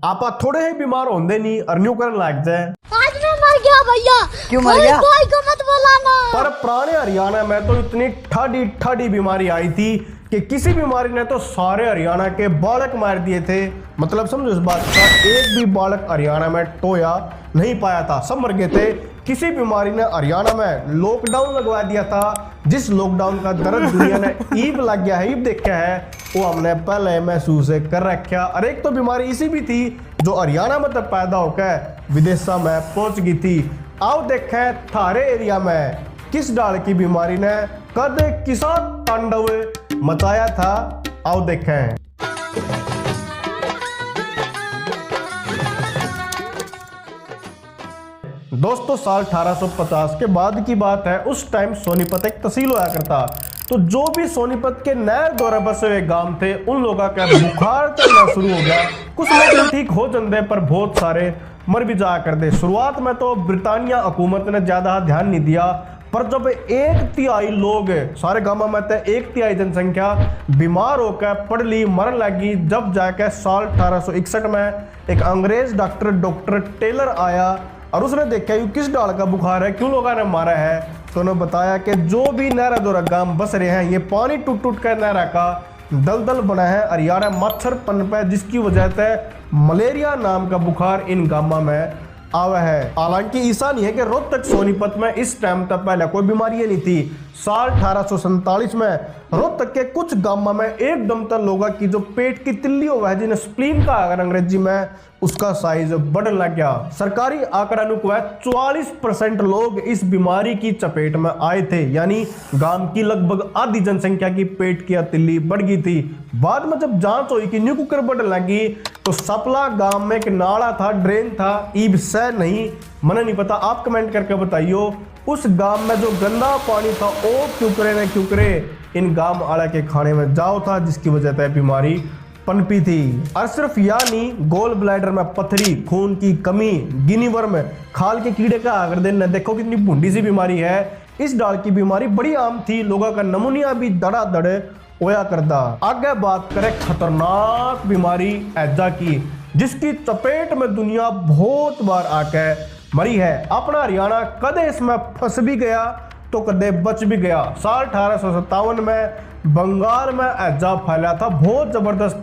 आप थोड़े ही बीमार होंगे नहीं और न्यू करने लग जाए। आज मैं मर गया भैया। क्यों मर गया? कोई को मत बुलाना। पर पुराने हरियाणा में तो इतनी ठाडी ठाडी बीमारी आई थी कि किसी बीमारी ने तो सारे हरियाणा के बालक मार दिए थे। मतलब समझो इस बात का, एक भी बालक हरियाणा में टोया नहीं पाया था, सब मर गए थे। किसी बीमारी ने हरियाणा में लॉकडाउन लगवा दिया था, जिस लॉकडाउन का दर्द दुनिया ने ईब लग गया है, ईब देखा है, वो हमने पहले महसूस कर रखा। और एक तो बीमारी इसी भी थी जो हरियाणा में तब पैदा होकर विदेशा में पहुंच गई थी। आओ देखें थारे एरिया में किस डाल की बीमारी ने कद किसा तांडव मचाया था। आओ देखें। दोस्तों साल 1850 के बाद की बात है। उस टाइम सोनीपत एक तहसील होया करता। तो जो भी सोनीपत के नए दौरे बसे हुए गांव थे, उन लोगों का बुखार चलना शुरू हो गया। कुछ लोग ठीक हो जाते पर बहुत सारे मर भी जाया करते। शुरुआत में तो ब्रिटानिया हुकूमत ने ज्यादा ध्यान नहीं दिया, पर जब 1/3 लोग सारे गांवों में थे, 1/3 जनसंख्या बीमार होकर पड़ ली, मरने लगी, जब जाकर साल 1861 में एक अंग्रेज डॉक्टर टेलर आया और उसने देखा कि किस डाल का बुखार है, क्यों लोगों ने मारा है। तो उन्होंने बताया कि जो भी नहरा दौरा गांव बस रहे हैं, ये पानी टूट टूट कर नहरा का दलदल बना है, हरियाणा मच्छर पनपा है, जिसकी वजह से मलेरिया नाम का बुखार इन गांवों में आवा है। हालांकि ऐसा नहीं है कि रोहतक सोनीपत में इस टाइम तक पहले कोई बीमारी नहीं थी। साल 1847 में रोहतक के कुछ गांवों में एकदम तक लोगों की जो पेट की तिल्ली हो है, जिन्हें स्प्लीन का अगर अंग्रेजी में, उसका साइज बढ़ने लग गया। सरकारी आंकड़ा अनुसार 44% लोग इस बीमारी की चपेट में आए थे, यानी गांव की लगभग आधी जनसंख्या की पेट की तिल्ली बढ़ गई थी। बाद में जब जांच हुई कि न्यू कुकर बढ़ने लगी, तो सपला गांव में एक नाला था, ड्रेन था, ईब से नहीं, मने नहीं पता, आप कमेंट करके बताइयो। उस गांव में जो गंदा पानी था वो क्यों करे इन गांव वाले के खाने में जाओ था, जिसकी वजह से बीमारी पनपी थी। और सिर्फ यानी गोल ब्लैडर में पथरी, खून की कमी, गिनी वर्म, खाल के कीड़े का आगर देना, देखो कितनी भूंडी सी बीमारी है। इस डाल की बीमारी बड़ी आम थी, लोगों का नमूनिया भी धड़ाधड़ होया करता। आगे बात करें खतरनाक बीमारी हैजा की, जिसकी चपेट में दुनिया बहुत बार आके मरी है। अपना हरियाणा कदे इसमें फंस भी गया तो कदे बच भी गया। साल 1857 में बंगाल में हैजा फैला था, बहुत जबरदस्त,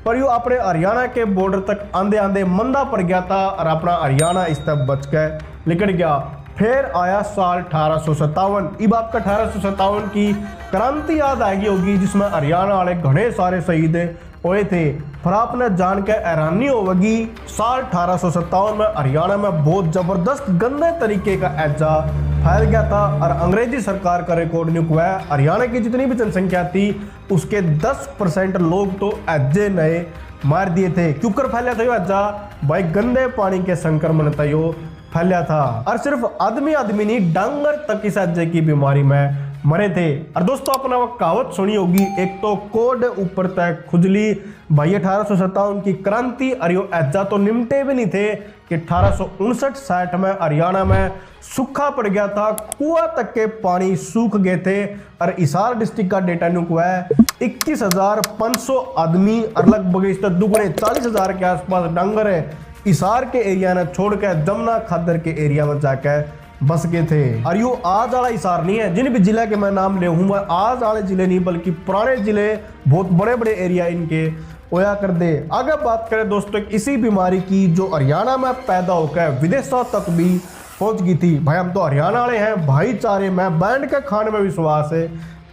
पर यू अपने हरियाणा के बॉर्डर तक आंदे आंदे मंदा पड़ गया था और अपना हरियाणा इस तक बच के निकल गया। फिर आया साल 1857। इब आपका 1857 की क्रांति याद आएगी होगी, जिसमें हरियाणा वाले घने सारे शहीद हुए थे। पर आपने जान के हैरानी होगी, साल 1857 में हरियाणा में बहुत जबरदस्त गंदे तरीके का हैजा फैल गया था और अंग्रेजी सरकार का रिकॉर्ड नहीं हुआ है। हरियाणा की जितनी भी जनसंख्या थी उसके 10% लोग तो हैजे नए मार दिए थे। क्यों कर फैला था हैजा? भाई गंदे पानी के संक्रमण था यो फैला था। और सिर्फ आदमी नहीं, डांगर तक इस हैजे की बीमारी में मरे थे। और दोस्तों अपना वो कहावत सुनी होगी, एक तो कोड ऊपर तक खुजली। भाई 1857 की क्रांति और यो हैजा तो निमटे भी नहीं थे कि 1859-60 में हरियाणा में सूखा पड़ गया था, कुआं तक के पानी सूख गए थे। और हिसार डिस्ट्रिक्ट का डेटा हुआ है 21,500 आदमी और लगभग इस तक दुगने 40,000 के आसपास डांगर है हिसार के एरिया ने छोड़कर जमुना खादर के एरिया में जाकर बस गए थे। और यो आज वाला हिसार नहीं है, जिन भी जिले के मैं नाम ले हूँ, आज वाले जिले नहीं बल्कि पुराने जिले, बहुत बड़े बड़े एरिया इनके होया कर दे। अगर बात करें दोस्तों इसी बीमारी की जो हरियाणा में पैदा होकर विदेशों तक भी पहुंच गई थी। भाई हम तो हरियाणा वाले हैं, भाईचारे में बैंड के खाने में विश्वास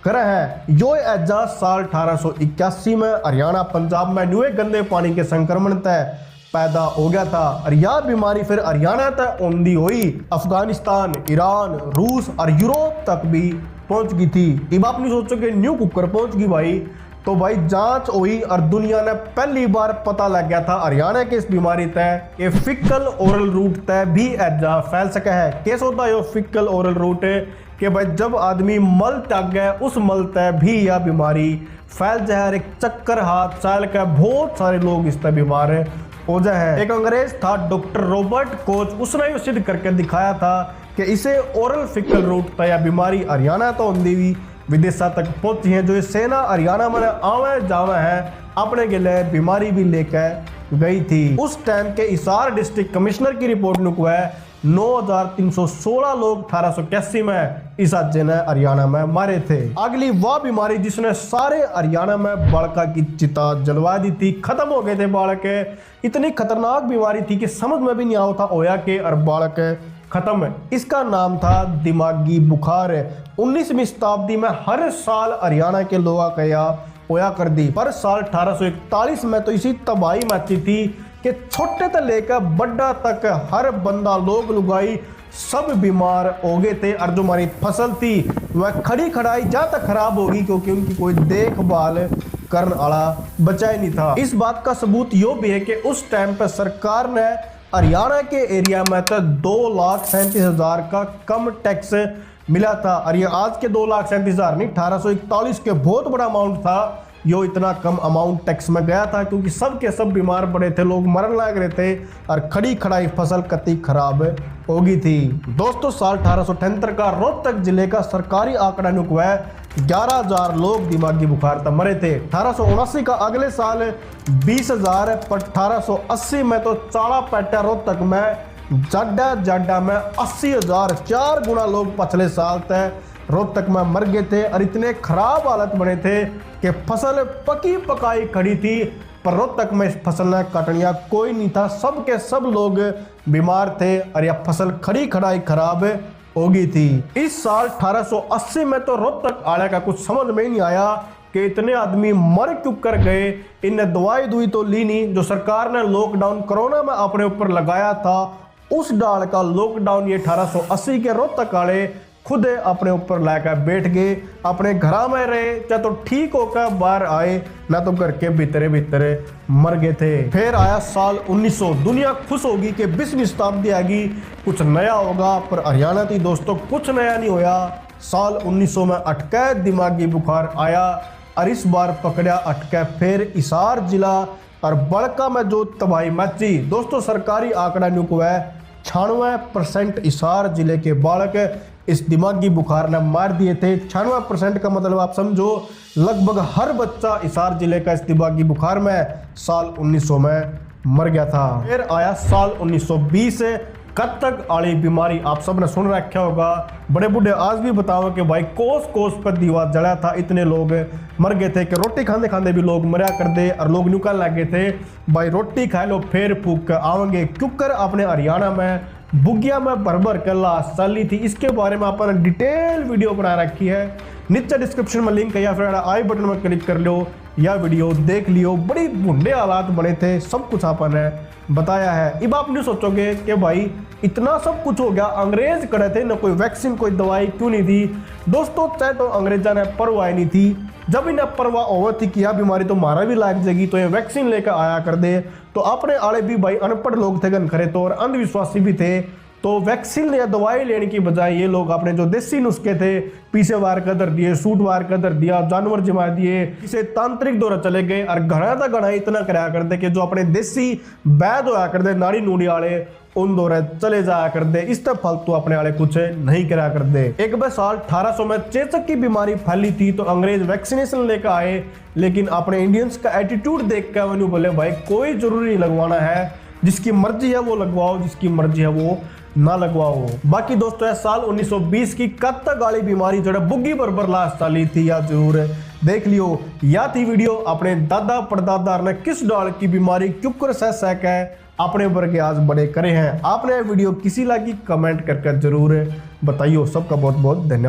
करे हैं। यो हैजा साल 1881 में हरियाणा पंजाब में न्यूए गंदे पानी के संक्रमण तय पैदा हो गया था। और यह बीमारी फिर हरियाणा तक औंधी हुई, अफगानिस्तान, ईरान, रूस और यूरोप तक भी पहुंच गई थी। अब आप नहीं सोचो कि न्यू कुकर पहुंच गई भाई, तो भाई जांच हुई और दुनिया ने पहली बार पता लग गया था हरियाणा के इस बीमारी तय कि फिकल ओरल रूट तय भी हैजा फैल सका है। कैसे होता है फिकल ओरल रूट कि भाई जब आदमी मल त्याग गए, उस मल तय भी यह बीमारी फैल जाए। एक चक्कर हाथ चाल का बहुत सारे लोग इस तरह बीमार हो जाए। एक अंग्रेज था डॉक्टर रॉबर्ट कोच, उसने ये सिद्ध करके दिखाया था कि इसे ओरल फिकल रूट था, या बीमारी हरियाणा तो होंदी हुई विदेशा तक पहुंची है। जो ये सेना हरियाणा में आवे जावे है, अपने गिले बीमारी भी लेकर गई थी। उस टाइम के हिसार डिस्ट्रिक्ट कमिश्नर की रिपोर्ट नुक है 9,316 लोग 1881 में इस राज्य ने हरियाणा में मारे थे। अगली वह बीमारी जिसने सारे हरियाणा में बालका की चिता जलवा दी थी, खत्म हो गए थे बालक। इतनी खतरनाक बीमारी थी कि समझ में भी नहीं आता होया के और बालक खत्म है। इसका नाम था दिमागी बुखार। 19वीं शताब्दी में हर साल हरियाणा के लोगों का यह होया कर दी। पर साल 1841 में तो इसी तबाही मची थी कि छोटे से लेकर बड़ा तक हर बंदा लोग लुगाई सब बीमार हो गए थे। और जो हमारी फसल थी वह खड़ी खड़ाई जहाँ तक खराब होगी क्योंकि उनकी कोई देखभाल करने वाला बचा ही नहीं था। इस बात का सबूत यो भी है कि उस टाइम पर सरकार ने हरियाणा के एरिया में तो 2,37,000 का कम टैक्स मिला था। और ये आज के 2,37,000 नहीं, 1841 के बहुत बड़ा अमाउंट था। यो इतना कम अमाउंट टैक्स में गया था क्योंकि सब के सब बीमार पड़े थे, लोग मरने लग रहे थे और खड़ी खड़ाई फसल कतई खराब हो गई थी। दोस्तों साल 1878 का रोहतक जिले का सरकारी आंकड़ा नुकवा 11,000 लोग दिमागी बुखार तक मरे थे। 1879 का अगले साल 20,000, पर 1880 में तो चाड़ा पैटा रोहतक में जाडा में 80,000, 4 गुना लोग पिछले साल तक रोहतक में मर गए थे। और इतने खराब हालत बने थे कि फसल पकी पकाई खड़ी थी, पर रोहतक में इस फसल ने काटनिया कोई नहीं था। सब के सब लोग बीमार थे और यह फसल खड़ी खड़ाई खराब हो गई थी। इस साल 1880 में तो रोहतक आने का कुछ समझ में ही नहीं आया कि इतने आदमी मर क्यों कर गए। इन्हें दवाई दुई तो ली नहीं। जो सरकार ने लॉकडाउन कोरोना में अपने ऊपर लगाया था, उस डाल का लॉकडाउन ये 1880 के रोहतक वाले खुद अपने ऊपर लाकर बैठ गए। अपने घर में रहे, चाहे तो ठीक होकर बाहर आए, ना तो घर के भीतरे भीतरे मर गए थे। फिर आया साल 1900। दुनिया खुश होगी कि 20वीं शताब्दी आएगी, कुछ नया होगा। पर हरियाणा थी दोस्तों, कुछ नया नहीं होया। साल 1900 में अटका दिमागी बुखार आया और इस बार पकड़ा अटका फिर हिसार जिला और बड़का में जो तबाही मची। दोस्तों सरकारी आंकड़ा नुक है 96% हिसार जिले के बालक इस दिमागी बुखार ने मार दिए थे। 96% का मतलब आप समझो लगभग हर बच्चा हिसार जिले का इस दिमागी बुखार में साल 1900 में मर गया था। फिर आया साल 1920। कत्तक आली बीमारी आप सब ने सुन रखा होगा। बड़े बूढ़े आज भी बताओ कि भाई कोस कोस पर दीवार जला था, इतने लोग मर गए थे कि रोटी खाते खाते भी लोग मरा कर दे। और लोग निकल लग गए थे भाई रोटी खा लो फिर फूक आओगे। क्योंकि अपने हरियाणा में बुगिया में भर कर लाश चली थी। इसके बारे में आपने डिटेल वीडियो बना रखी है, नीचे डिस्क्रिप्शन में लिंक है या फिर आई बटन में क्लिक कर लो या वीडियो देख लियो। बड़ी बुढ़े हालात बने थे, सब कुछ आपने बताया है। अब आप नहीं सोचोगे कि भाई इतना सब कुछ हो गया, अंग्रेज करे थे ना, कोई वैक्सीन कोई दवाई क्यों नहीं थी। दोस्तों चाहे तो अंग्रेजा ने परवाह नहीं थी, जब इन्हें परवाह हो थी कि यह बीमारी तो मारा भी लाग जाएगी तो ये वैक्सीन लेकर आया कर दे। तो अपने आले भी भाई अनपढ़ लोग थे, गन खरे तो और अंधविश्वासी भी थे। तो वैक्सीन या दवाई लेने की बजाय ये लोग अपने जो देसी नुस्खे थे, पीछे वार कर दर दिए, सूट वार कर दर दिया, जानवर जिमा दिए, इसे तांत्रिक दौरा चले गए। और घना था घना इतना कराया करते कि जो अपने देसी वैद होया करते नाड़ी नूड़ी वाले उन दौरे चले जाया कर दे। इस तरह फालतू अपने वाले कुछ नहीं करा कर दे। एक बार साल 1800 में चेचक की बीमारी फैली थी तो अंग्रेज वैक्सीनेशन लेकर आए, लेकिन अपने इंडियंस का एटीट्यूड देख कर उन्होंने बोले भाई कोई जरूरी नहीं लगवाना है, जिसकी मर्जी है वो लगवाओ, जिसकी मर्जी है वो ना लगवाओ। बाकी दोस्तों है साल 1920 की कत्तक वाली बीमारी जो बुग्गी बरबर लाश चली थी, या जरूर देख लियो। या थी वीडियो अपने दादा परदादा ने किस डाल की बीमारी क्यों सह है अपने वर्ग आज बड़े करे हैं। आपने वीडियो किसी लगी कमेंट करके जरूर बताइयो। सबका बहुत बहुत धन्यवाद।